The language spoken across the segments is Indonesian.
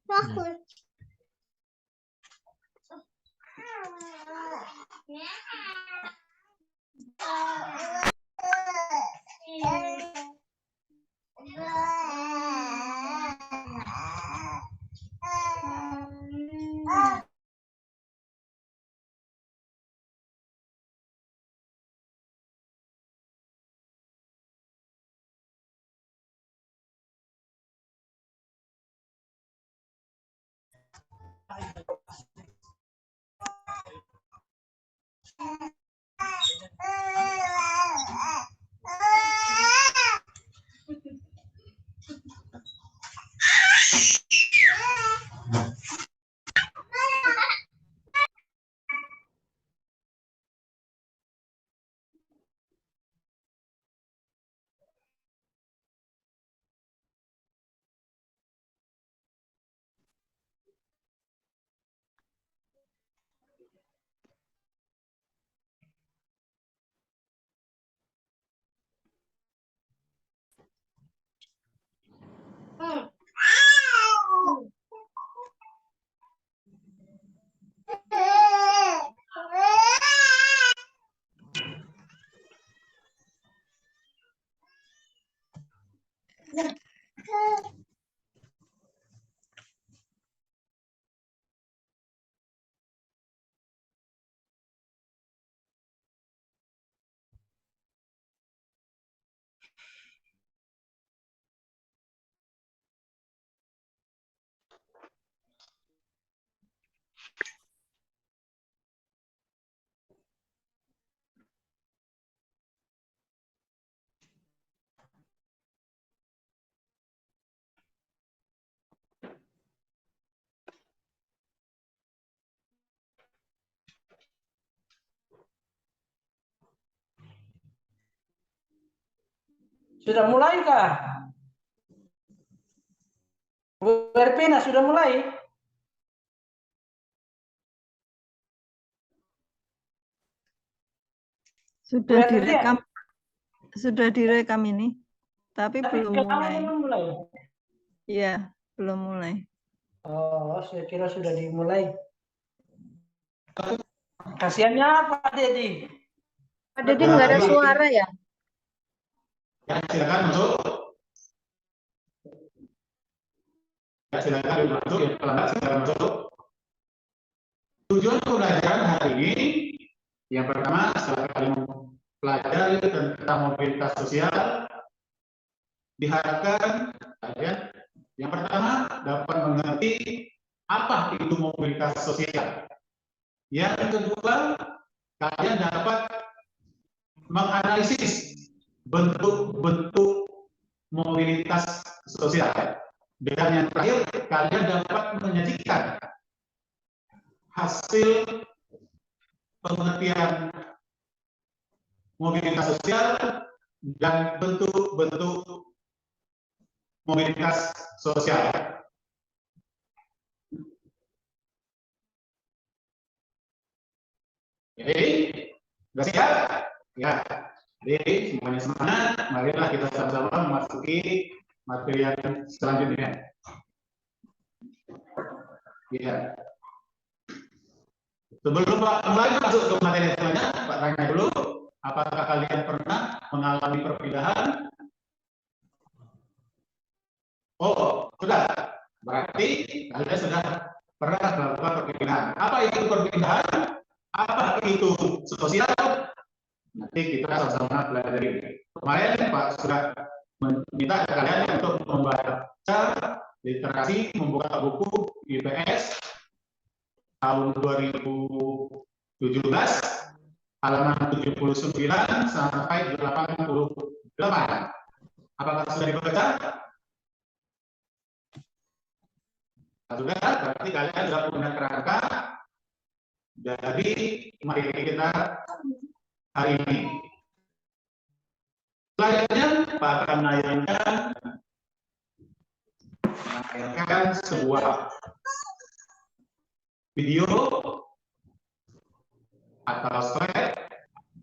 Bagus. Sudah mulai kah? Bu Erpina sudah mulai? Sudah direkam, ini, tapi belum mulai. Belum mulai. Iya, belum mulai. Oh, saya kira sudah dimulai. Kasihannya Pak Dedi. Pak Dedi nggak ada suara ya? Ya, silakan masuk. Ya, silakan masuk. Ya, pelan-pelan silakan masuk. Tujuan pembelajaran hari ini, yang pertama, setelah kalian mempelajari tentang mobilitas sosial, diharapkan kalian yang pertama dapat mengerti apa itu mobilitas sosial. Yang kedua, kalian dapat menganalisis bentuk-bentuk mobilitas sosial. Dan yang terakhir, kalian dapat menyajikan hasil pengertian mobilitas sosial dan bentuk-bentuk mobilitas sosial. Jadi, sudah siap? Ya. Jadi, semuanya semangat. Marilah kita sama-sama memasuki materi yang selanjutnya. Ya. Sebelum Pak mulai masuk ke materi selanjutnya, Pak tanya dulu, apakah kalian pernah mengalami perpindahan? Oh, sudah. Berarti kalian sudah pernah melakukan perpindahan. Apa itu perpindahan? Apa itu sosial? Nanti kita sama-sama pelajari. Kemarin Pak sudah meminta kalian untuk membaca literasi, membuka buku IPS tahun 2017 halaman 79 sampai 88. Apakah sudah dibaca? Sudah, berarti kalian sudah punya kerangka. Jadi mari kita hari ini. Selanjutnya Pak akan menayangkan sebuah video atau slide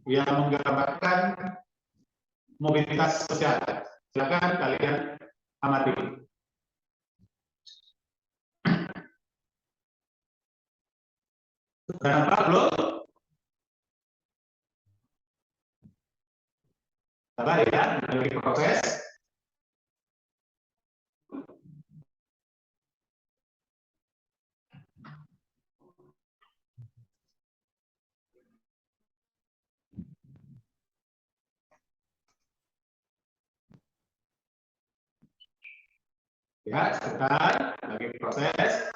yang menggambarkan mobilitas sosial. Silakan kalian amati. Udah nampak belum? Sabar ya, lagi proses. Ya, sebentar, lagi proses.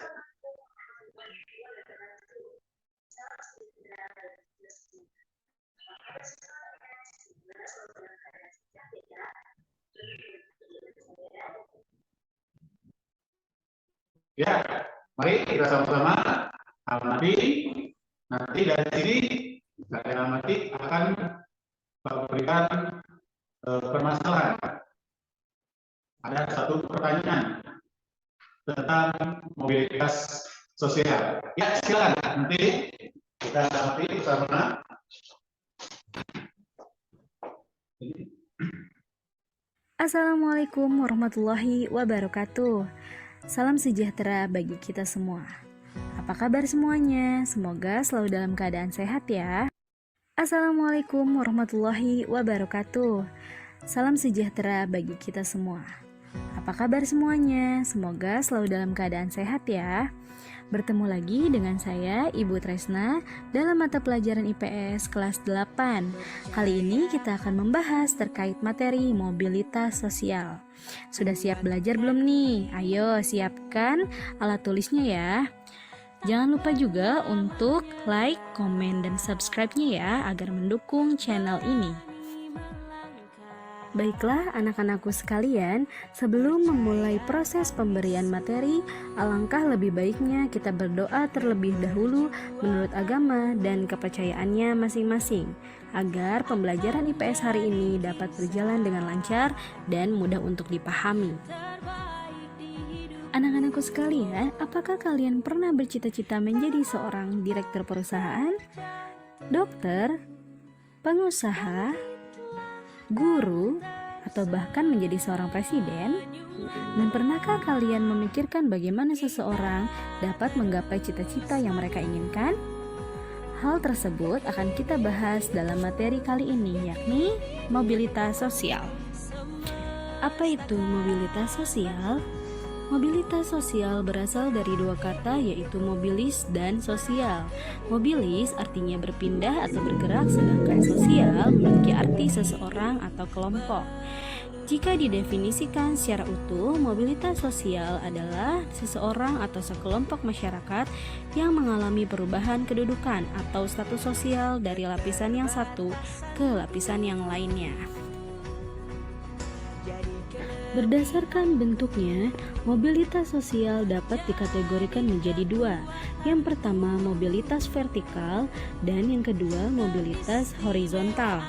Ya, mari kita sama-sama amati. Nanti dari sini saya amati akan memberikan permasalahan. Ada satu pertanyaan tentang mobilitas sosial. Ya, silakan. Nanti kita amati bersama. Assalamualaikum warahmatullahi wabarakatuh. Salam sejahtera bagi kita semua. Apa kabar semuanya? Semoga selalu dalam keadaan sehat ya. Assalamualaikum warahmatullahi wabarakatuh. Salam sejahtera bagi kita semua. Apa kabar semuanya? Semoga selalu dalam keadaan sehat ya. Bertemu lagi dengan saya, Ibu Tresna, dalam mata pelajaran IPS kelas 8. Kali ini kita akan membahas terkait materi mobilitas sosial. Sudah siap belajar belum nih? Ayo siapkan alat tulisnya ya. Jangan lupa juga untuk like, komen, dan subscribe-nya ya, agar mendukung channel ini. Baiklah anak-anakku sekalian, sebelum memulai proses pemberian materi, alangkah lebih baiknya kita berdoa terlebih dahulu menurut agama dan kepercayaannya masing-masing, agar pembelajaran IPS hari ini dapat berjalan dengan lancar dan mudah untuk dipahami. Anak-anakku sekalian, apakah kalian pernah bercita-cita menjadi seorang direktur perusahaan, dokter, pengusaha, guru, atau bahkan menjadi seorang presiden? Dan pernahkah kalian memikirkan bagaimana seseorang dapat menggapai cita-cita yang mereka inginkan? Hal tersebut akan kita bahas dalam materi kali ini, yakni mobilitas sosial. Apa itu mobilitas sosial? Mobilitas sosial berasal dari dua kata, yaitu mobilis dan sosial. Mobilis artinya berpindah atau bergerak, sedangkan sosial memiliki arti seseorang atau kelompok. Jika didefinisikan secara utuh, mobilitas sosial adalah seseorang atau sekelompok masyarakat yang mengalami perubahan kedudukan atau status sosial dari lapisan yang satu ke lapisan yang lainnya. Berdasarkan bentuknya, mobilitas sosial dapat dikategorikan menjadi dua. Yang pertama, mobilitas vertikal, dan yang kedua, mobilitas horizontal.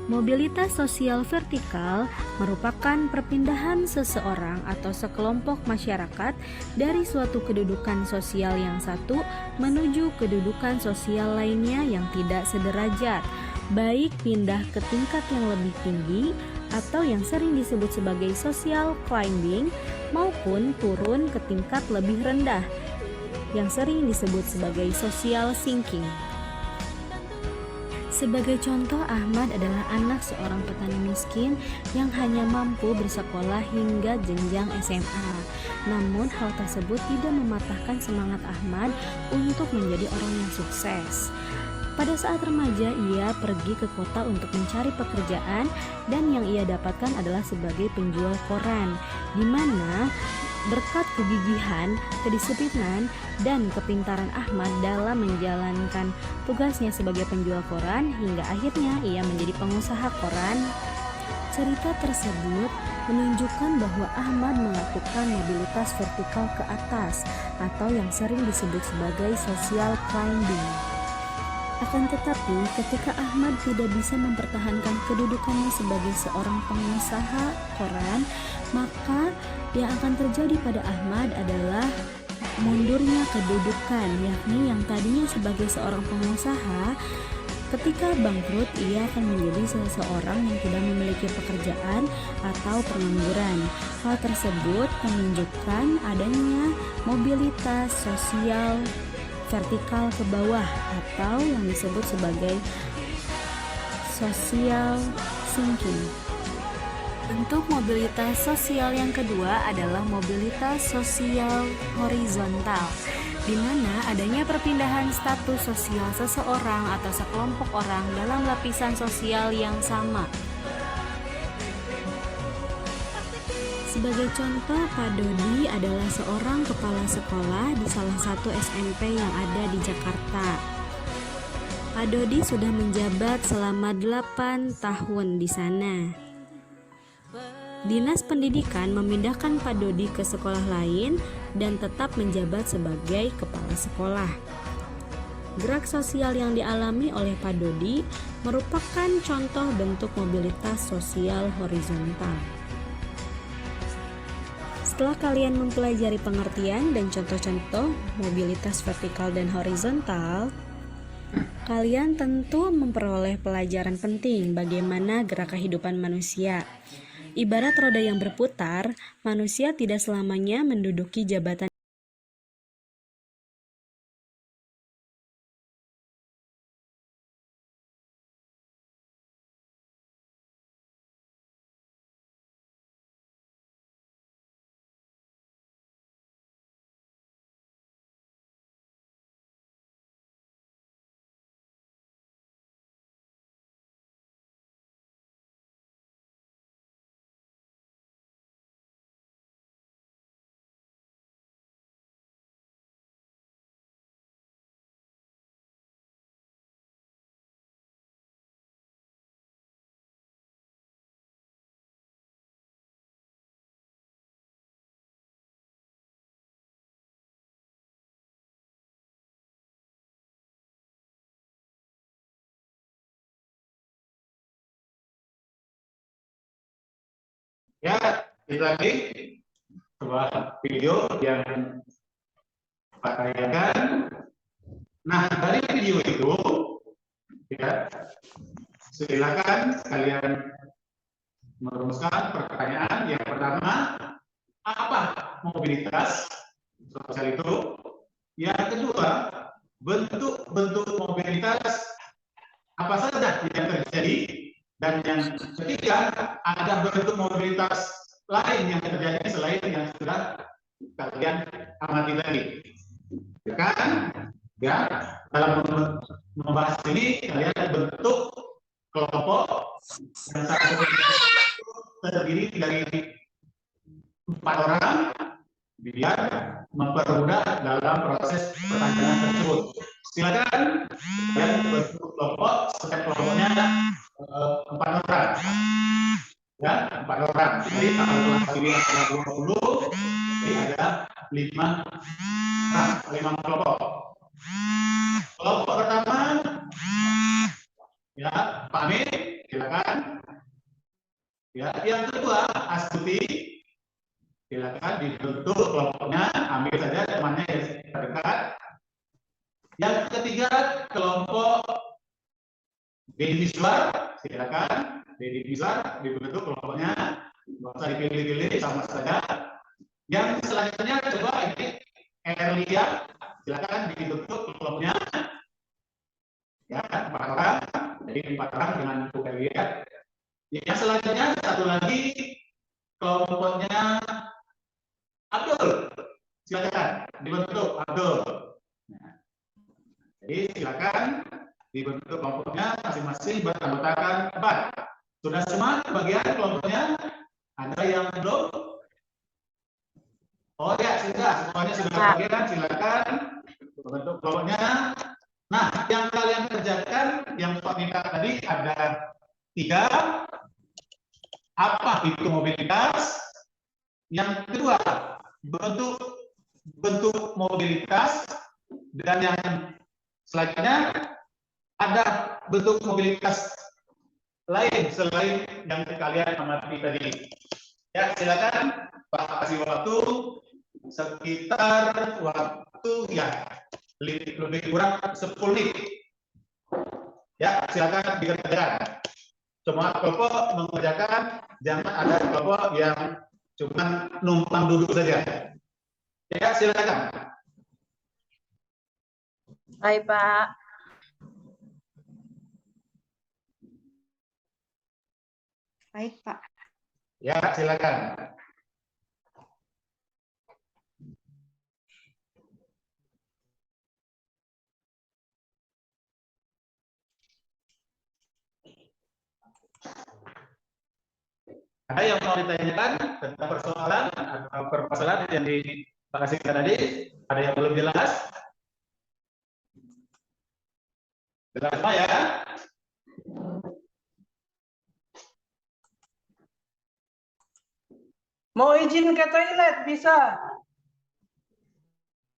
Mobilitas sosial vertikal merupakan perpindahan seseorang atau sekelompok masyarakat dari suatu kedudukan sosial yang satu menuju kedudukan sosial lainnya yang tidak sederajat, baik pindah ke tingkat yang lebih tinggi atau yang sering disebut sebagai social climbing, maupun turun ke tingkat lebih rendah yang sering disebut sebagai social sinking. Sebagai contoh, Ahmad adalah anak seorang petani miskin yang hanya mampu bersekolah hingga jenjang SMA. Namun hal tersebut tidak mematahkan semangat Ahmad untuk menjadi orang yang sukses. Pada saat remaja, ia pergi ke kota untuk mencari pekerjaan, dan yang ia dapatkan adalah sebagai penjual koran, di mana berkat kegigihan, kedisiplinan, dan kepintaran Ahmad dalam menjalankan tugasnya sebagai penjual koran, hingga akhirnya ia menjadi pengusaha koran. Cerita tersebut menunjukkan bahwa Ahmad melakukan mobilitas vertikal ke atas, atau yang sering disebut sebagai social climbing. Akan tetapi, ketika Ahmad tidak bisa mempertahankan kedudukannya sebagai seorang pengusaha koran, maka yang akan terjadi pada Ahmad adalah mundurnya kedudukan, yakni yang tadinya sebagai seorang pengusaha, ketika bangkrut ia akan menjadi seseorang yang tidak memiliki pekerjaan atau pengangguran. Hal tersebut menunjukkan adanya mobilitas sosial vertikal ke bawah atau yang disebut sebagai social sinking. Bentuk mobilitas sosial yang kedua adalah mobilitas sosial horizontal, di mana adanya perpindahan status sosial seseorang atau sekelompok orang dalam lapisan sosial yang sama. Sebagai contoh, Pak Dodi adalah seorang kepala sekolah di salah satu SMP yang ada di Jakarta. Pak Dodi sudah menjabat selama 8 tahun di sana. Dinas Pendidikan memindahkan Pak Dodi ke sekolah lain dan tetap menjabat sebagai kepala sekolah. Gerak sosial yang dialami oleh Pak Dodi merupakan contoh bentuk mobilitas sosial horizontal. Setelah kalian mempelajari pengertian dan contoh-contoh mobilitas vertikal dan horizontal, kalian tentu memperoleh pelajaran penting bagaimana gerak kehidupan manusia. Ibarat roda yang berputar, manusia tidak selamanya menduduki jabatan. Ya, ini lagi sebuah video yang Pak tayangkan. Nah, dari video itu, ya, silakan kalian merumuskan pertanyaan. Yang pertama, apa mobilitas sosial itu? Yang kedua, bentuk-bentuk mobilitas apa saja yang terjadi? Dan yang ketiga, ada bentuk mobilitas lain yang terjadi selain yang sudah kalian amati tadi. Ya kan? Ya, dalam membahas ini kalian bentuk kelompok yang satu terdiri dari 4 orang biar mempermudah dalam proses pertanyaan tersebut. Silakan kalian bentuk kelompok, setiap kelompoknya 4 orang. Ya, 4 orang. Jadi kalau kelas ini ada 20, jadi ada 5 orang, 5 kelompok. Kelompok pertama, ya, Pak Amin, silakan. Ya, yang kedua, Astuti, silakan dibentuk kelompoknya, ambil saja temannya yang terdekat. Yang ketiga, kelompok Deddy Miswar, silakan. Deddy Miswar dibentuk kelompoknya, nggak usah dipilih-pilih, sama saja. Yang selanjutnya coba ini Erlia, silakan dibentuk kelompoknya. Ya, 4 orang, jadi 4 orang dengan Bu Erlia. Yang selanjutnya satu lagi kelompoknya Abdul, silakan dibentuk Abdul. Nah, jadi silakan dibentuk kelompoknya masing-masing beranggotakan 4. Sudah semua bagian kelompoknya? Ada yang belum? Oh ya, sudah, semuanya sudah bagian, silakan bentuk kelompoknya. Nah, yang kalian kerjakan, yang Pak minta tadi ada 3. Apa itu mobilitas? Yang kedua, bentuk mobilitas, dan yang selanjutnya ada bentuk mobilitas lain selain yang kalian amati tadi. Ya, silakan Pak kasih waktu sekitar waktu ya lebih kurang 10 menit. Ya, silakan dikerjakan. Semua kelompok mengerjakan, jangan ada kelompok yang cuma numpang duduk saja. Ya, silakan. Hai, Pak. Baik, Pak. Ya, silakan. Ada yang mau ditanyakan tentang persoalan atau permasalahan yang dikasihkan tadi? Ada yang belum jelas? Jelas semua ya? Mau izin ke toilet bisa?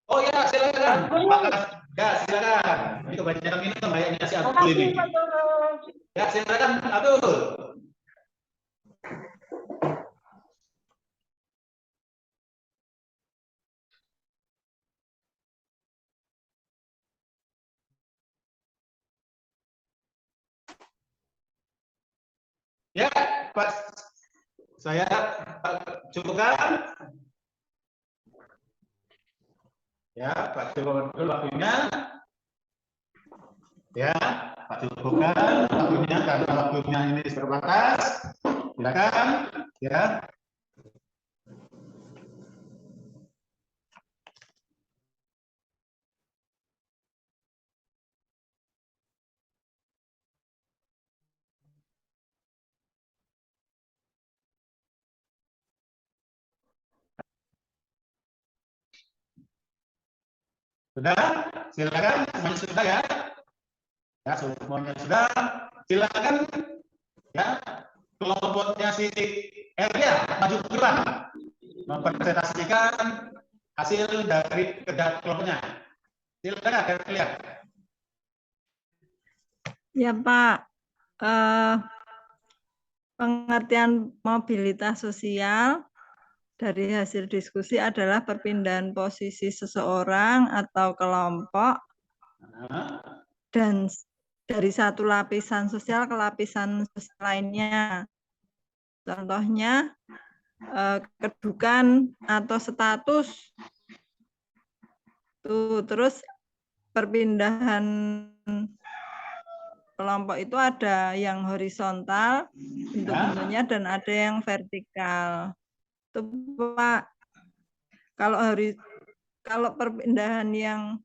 Oh ya, silakan. Ya, silakan. Ini kebanyakan minum kayaknya si Abdul ini. Makasih, Pak Guru. Ya, silakan Abdul. Ya, Pak. Saya cukupkan. Ya, Pak cukupkan dulu waktunya. Ya, Pak cukupkan waktunya karena waktunya ini terbatas. Silakan. Ya. Sudah? Silakan. Semuanya sudah ya? Ya, semuanya sudah. Silakan. Ya, kelompoknya si Elia maju ke depan mempresentasikan hasil dari kerja kelompoknya. Silakan Elia. Ya Pak, pengertian mobilitas sosial dari hasil diskusi adalah perpindahan posisi seseorang atau kelompok dan dari satu lapisan sosial ke lapisan sosial lainnya. Contohnya kedudukan atau status. Terus perpindahan kelompok itu ada yang horizontal bentuk-bentuknya dan ada yang vertikal. Itu Pak. Kalau perpindahan yang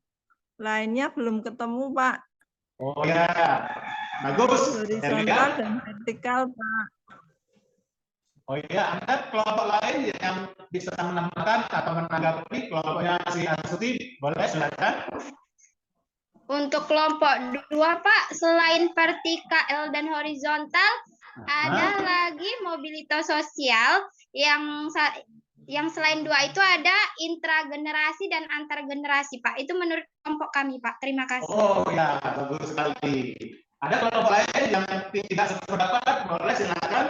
lainnya belum ketemu Pak. Oh ya, bagus. Horizontal dan vertikal Pak. Oh iya, ada kelompok lain yang bisa menambahkan atau menanggapi kelompoknya si Astuti? Boleh, silakan. Untuk kelompok 2, Pak, selain vertikal dan horizontal, ada lagi mobilitas sosial yang selain 2 itu ada intragenerasi dan antargenerasi, Pak. Itu menurut kelompok kami, Pak. Terima kasih. Oh ya, bagus sekali. Ada kelompok lain yang tidak sependapat? Boleh, silakan.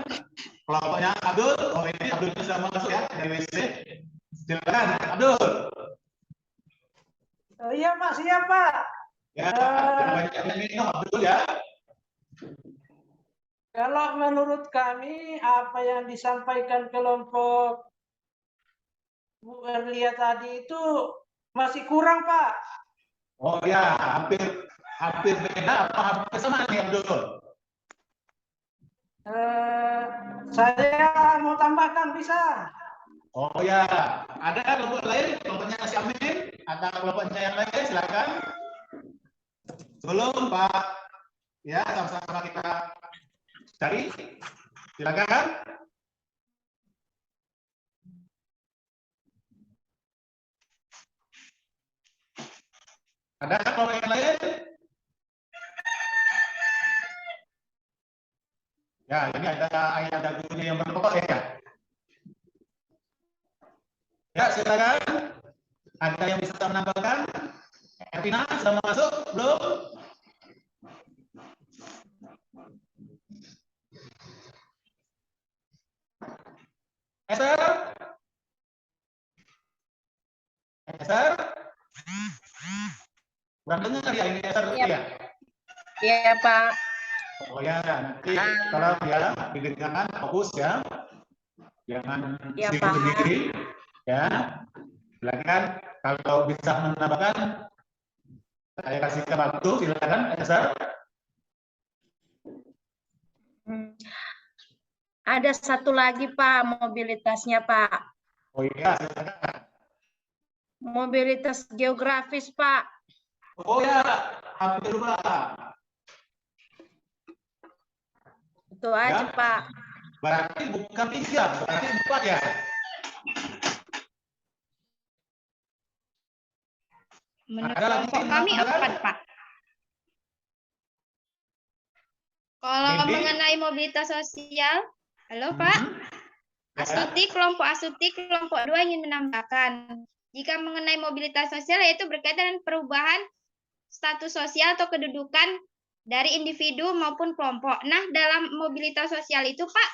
Kelompoknya Abdul. Oh ini Abdul sudah masuk ya dari WC. Silakan Abdul. Iya Pak, siap Pak. Ya, banyak minum Abdul ya. Kalau menurut kami apa yang disampaikan kelompok Bu Erlia tadi itu masih kurang Pak. Oh ya, hampir beda apa hampir sama nih Abdul? Saya mau tambahkan bisa. Oh ya, ada kelompok lain, kelompoknya si Amin, atau kelompoknya yang lain, silakan. Sebelum Pak, ya sama-sama kita cari, silakan. Ada kelompok yang lain? Ya, ini ada gurunya yang berkelompok ya. Ya, silakan. Ada yang bisa menambahkan? Ervina sudah masuk belum? Esther? Esther? Kurang dengar ya ini Esther ya? Iya, Pak. Oh ya, nanti kalau ya didengarkan fokus ya. Jangan Ya, sibuk Pak. sendiri ya. Silakan kalau bisa menambahkan Saya kasihkan waktu, silakan, Esther. Ada satu lagi Pak, mobilitasnya Pak. Oh iya, silakan. Mobilitas geografis Pak. Oh ya, hampir lupa. Itu aja Ya. Pak. Berarti bukan 3, berarti 4 ya. Menurut Ada lagi kelompok kami tambahan? 4, Pak. Kalau Ini? mengenai mobilitas sosial, halo Pak. Ya. Asuti, kelompok 2 ingin menambahkan. Jika mengenai mobilitas sosial, yaitu berkaitan dengan perubahan status sosial atau kedudukan dari individu maupun kelompok. Nah, dalam mobilitas sosial itu, Pak,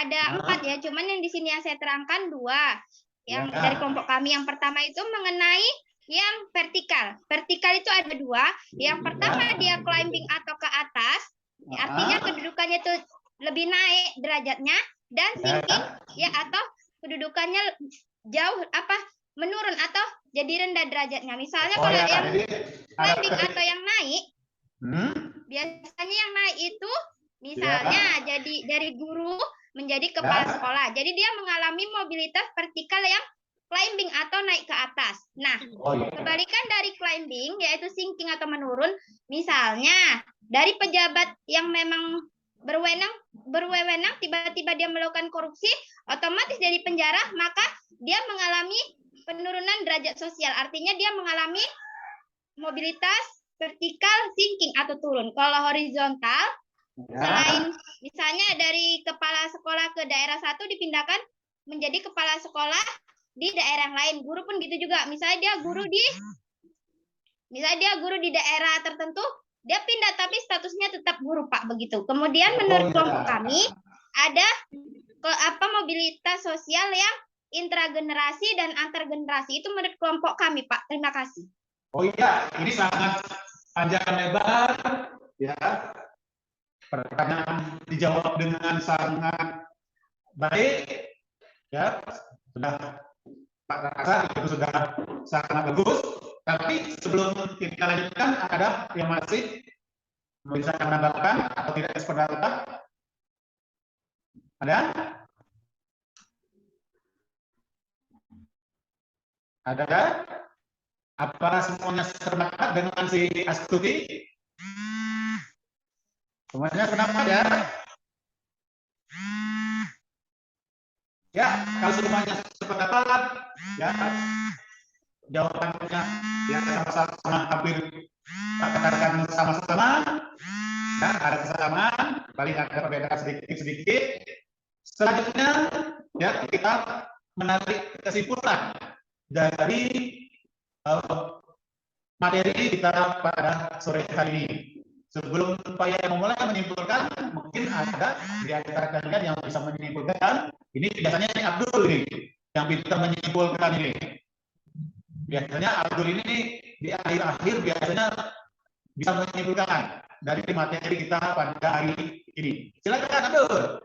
ada 4 ya. Cuman yang di sini yang saya terangkan 2. Yang Ya. dari kelompok kami. Yang pertama itu mengenai yang vertikal. Vertikal itu ada 2. Yang pertama dia climbing atau ke atas. Artinya kedudukannya itu lebih naik derajatnya, dan sinking ya atau kedudukannya jauh menurun atau jadi rendah derajatnya. Misalnya Oh kalau ya, yang jadi climbing atau yang naik, Hmm? biasanya yang naik itu misalnya jadi dari guru menjadi kepala sekolah. Jadi dia mengalami mobilitas vertikal yang climbing atau naik ke atas. Nah, Oh iya. kebalikan dari climbing yaitu sinking atau menurun, misalnya dari pejabat yang memang berwenang tiba-tiba dia melakukan korupsi, otomatis dari penjara, maka dia mengalami penurunan derajat sosial. Artinya dia mengalami mobilitas vertikal sinking atau turun. Kalau horizontal, selain misalnya dari kepala sekolah ke daerah satu dipindahkan menjadi kepala sekolah di daerah yang lain. Guru pun gitu juga. Misalnya dia guru di daerah tertentu, dia pindah tapi statusnya tetap guru, Pak, begitu. Kemudian menurut kelompok kami ada mobilitas sosial yang intragenerasi dan antargenerasi. Itu menurut kelompok kami, Pak. Terima kasih. Oh iya, ini sangat panjang lebar ya. Pertanyaan dijawab dengan sangat baik ya. Sudah Pak rasa itu sudah sangat bagus. Tapi sebelum kita lanjutkan, ada yang masih bisa menambahkan atau tidak sependapat? Ada? Ada? Apa semuanya sependapat dengan si Astuti? Semuanya sependapat ya? Ya, kalau semuanya sependapat, ya jawabannya ya sama-sama hampir katakan sama-sama, ya ada kesamaan, paling ada perbedaan sedikit-sedikit. Selanjutnya, ya kita menarik kesimpulan dari materi kita pada sore hari ini. Sebelum saya memulai menyimpulkan, mungkin ada di antara kalian yang bisa menyimpulkan. Ini biasanya ini Abdul ini yang bisa menyimpulkan ini. Biasanya Abdul ini di akhir-akhir biasanya bisa menyimpulkan dari materi kita pada hari ini. Silakan Abdul.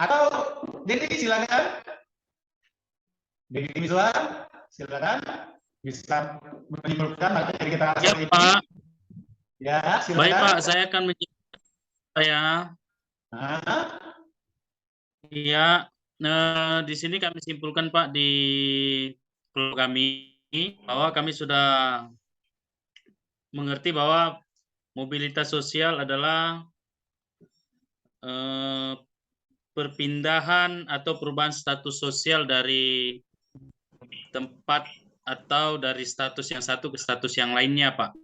Atau Dedi silakan. Dedi Miswan silakan bisa menyimpulkan materi kita Ya, hari ini. Pak. Ya, silakan. Baik, Pak. Saya akan menyimpulkan Iya, di sini kami simpulkan, Pak, di kelompok kami bahwa kami sudah mengerti bahwa mobilitas sosial adalah perpindahan atau perubahan status sosial dari tempat atau dari status yang satu ke status yang lainnya, Pak.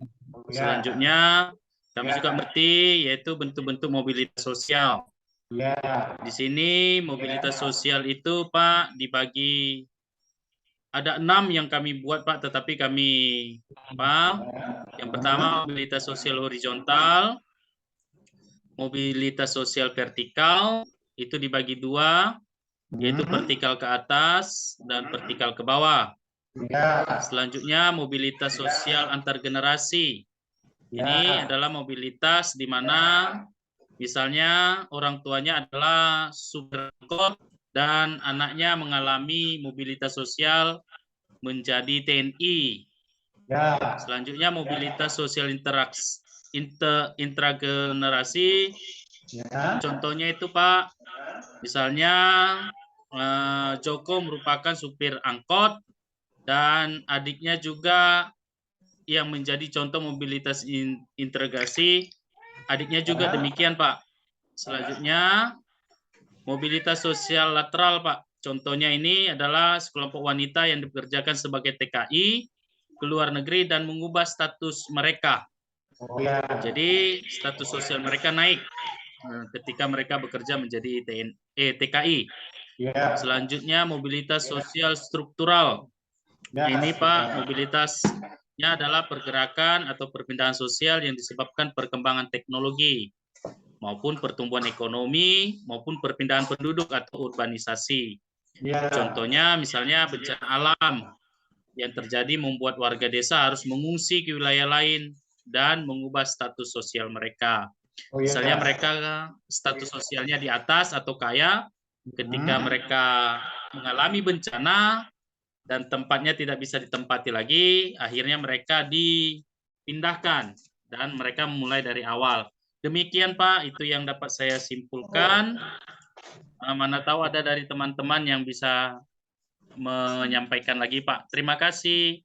Selanjutnya, kami juga mengerti yaitu bentuk-bentuk mobilitas sosial. Ya. Di sini mobilitas sosial itu, Pak, dibagi ada 6 yang kami buat, Pak, tetapi kami yang pertama mobilitas sosial horizontal, mobilitas sosial vertikal, itu dibagi 2, yaitu vertikal ke atas dan vertikal ke bawah. Ya. Selanjutnya mobilitas sosial antar generasi. Ini adalah mobilitas di mana misalnya orang tuanya adalah supir angkot dan anaknya mengalami mobilitas sosial menjadi TNI. Ya. Selanjutnya mobilitas sosial intragenerasi. Ya. Contohnya itu Pak, misalnya Joko merupakan supir angkot dan adiknya juga yang menjadi contoh mobilitas integrasi. Adiknya juga demikian Pak. Selanjutnya mobilitas sosial lateral Pak. Contohnya ini adalah sekelompok wanita yang dipekerjakan sebagai TKI ke luar negeri dan mengubah status mereka. Oh, ya. Jadi status sosial mereka naik ketika mereka bekerja menjadi TKI. Ya. Selanjutnya mobilitas sosial struktural. Ya. Ini Pak, mobilitasnya adalah pergerakan atau perpindahan sosial yang disebabkan perkembangan teknologi maupun pertumbuhan ekonomi maupun perpindahan penduduk atau urbanisasi. Ya. Contohnya misalnya bencana alam yang terjadi membuat warga desa harus mengungsi ke wilayah lain dan mengubah status sosial mereka. Oh, ya. Misalnya mereka status sosialnya di atas atau kaya, ketika mereka mengalami bencana dan tempatnya tidak bisa ditempati lagi, akhirnya mereka dipindahkan dan mereka memulai dari awal. Demikian Pak, itu yang dapat saya simpulkan. Mana tahu ada dari teman-teman yang bisa menyampaikan lagi Pak. Terima kasih.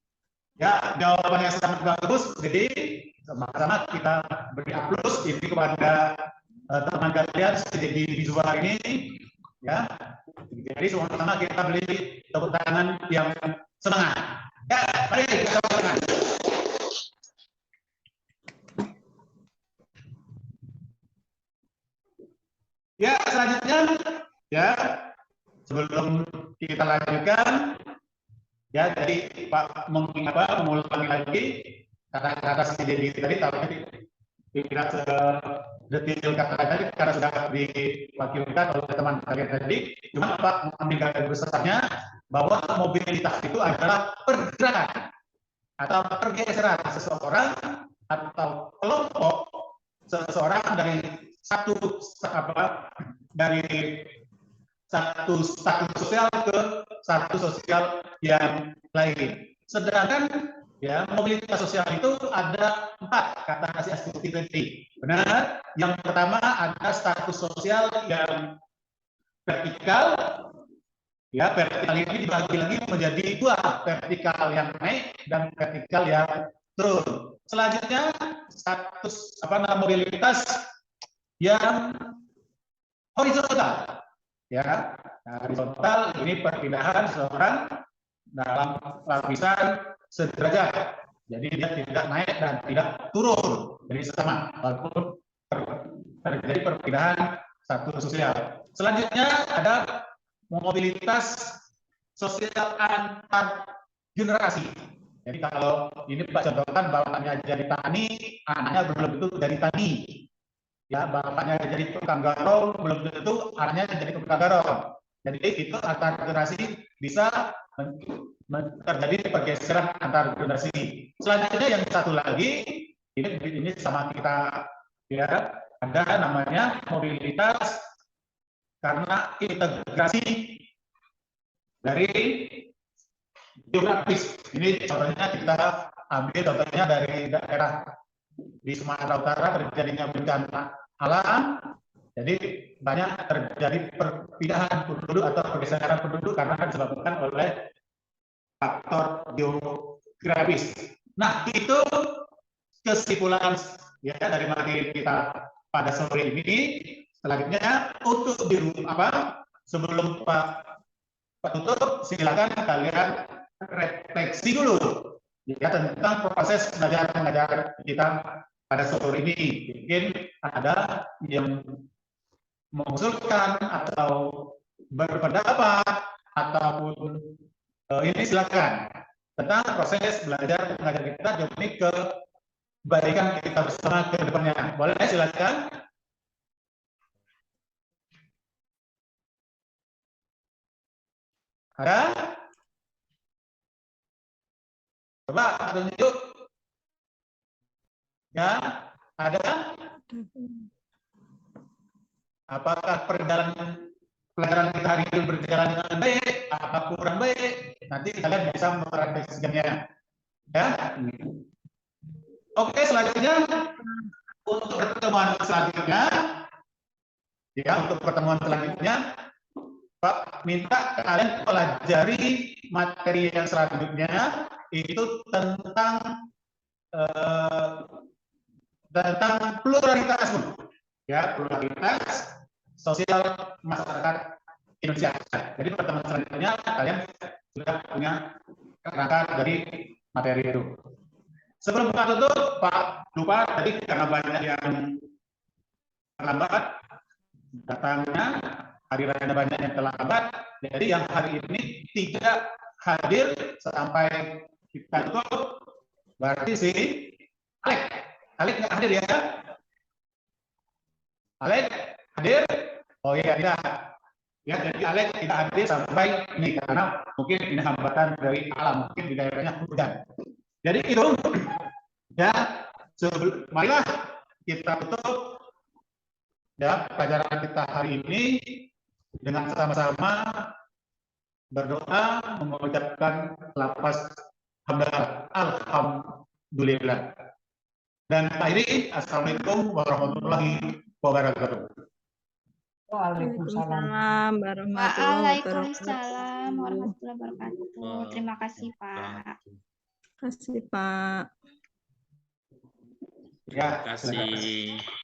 Ya, jawabannya sangat bagus. Jadi sama-sama kita beri aplaus ini kepada teman kalian jadi visual ini. Ya, jadi sama-sama kita beri tepuk tangan yang semangat. Ya, mari kita tepuk tangan. Ya, selanjutnya ya sebelum kita lanjutkan ya, jadi Pak mengulangi lagi kata-kata si Dedi tadi, tapi tidak sedetail kata tadi karena sudah diwakilkan oleh teman kalian tadi. Cuma Pak mengambil garis besarnya bahwa mobilitas itu adalah pergerakan atau pergeseran seseorang atau kelompok seseorang dari satu status sosial ke status sosial yang lain. Sedangkan ya mobilitas sosial itu ada 4 kata si Astuti tadi. Benar? Yang pertama ada status sosial yang vertikal. Ya, vertikal ini dibagi lagi menjadi 2, vertikal yang naik dan vertikal yang turun. Selanjutnya status mobilitas yang horizontal. Ya, horizontal ini perpindahan seseorang dalam lapisan sederajat. Jadi dia tidak naik dan tidak turun. Jadi sama, walaupun terjadi perpindahan status sosial. Selanjutnya ada mobilitas sosial antar generasi. Jadi kalau ini Pak contohkan bapaknya jadi tani, anaknya belum tentu jadi tani. Ya, bapaknya jadi tukang garong, belum tentu anaknya jadi tukang garong. Jadi itu antar generasi bisa terjadi pergeseran antar generasi. Selanjutnya yang satu lagi, ini sama kita ya, ada namanya mobilitas karena integrasi dari geografis. Ini contohnya kita ambil contohnya dari daerah di Sumatera Utara terjadinya bencana alam, jadi banyak terjadi perpindahan penduduk atau pergeseran penduduk karena disebabkan oleh faktor geografis. Nah, itu kesimpulan ya dari materi kita pada sore ini. Selanjutnya untuk sebelum Pak tutup, silakan kalian refleksi dulu ya tentang proses belajar mengajar kita pada sore ini. Mungkin ada yang mengusulkan atau berpendapat ataupun ini silakan tentang proses belajar mengajar kita demi kebaikan kita bersama ke depannya. Boleh silakan. Ada? Coba tunjuk. Ya, ada? Apakah perjalanan pelajaran kita hari ini berjalan dengan baik, apa kurang baik, nanti kalian bisa merefleksikannya. Ya. Oke, selanjutnya untuk pertemuan selanjutnya, ya untuk pertemuan selanjutnya, Pak minta kalian pelajari materi yang selanjutnya itu tentang pluralitas, ya pluralitas sosial masyarakat Indonesia. Jadi pertemuan selanjutnya kalian sudah punya kerangka dari materi itu. Sebelum buka tutup, Pak lupa tadi karena banyak yang terlambat datangnya, hari raya banyak yang terlambat, jadi yang hari ini tidak hadir sampai kita tutup, berarti si Alex nggak hadir ya? Alex hadir? Oh iya tidak. Ya, jadi Alex tidak hadir sampai ini karena mungkin ini hambatan dari alam, mungkin di daerahnya hujan. Jadi itu ya, marilah kita tutup ya pelajaran kita hari ini dengan sama-sama berdoa mengucapkan lafaz hamdalah alhamdulillah. Dan akhiri, assalamualaikum warahmatullahi wabarakatuh. Waalaikumsalam warahmatullahi Waalaikumsalam warahmatullahi wabarakatuh. Terima kasih, Pak. Terima kasih, Pak. Terima kasih.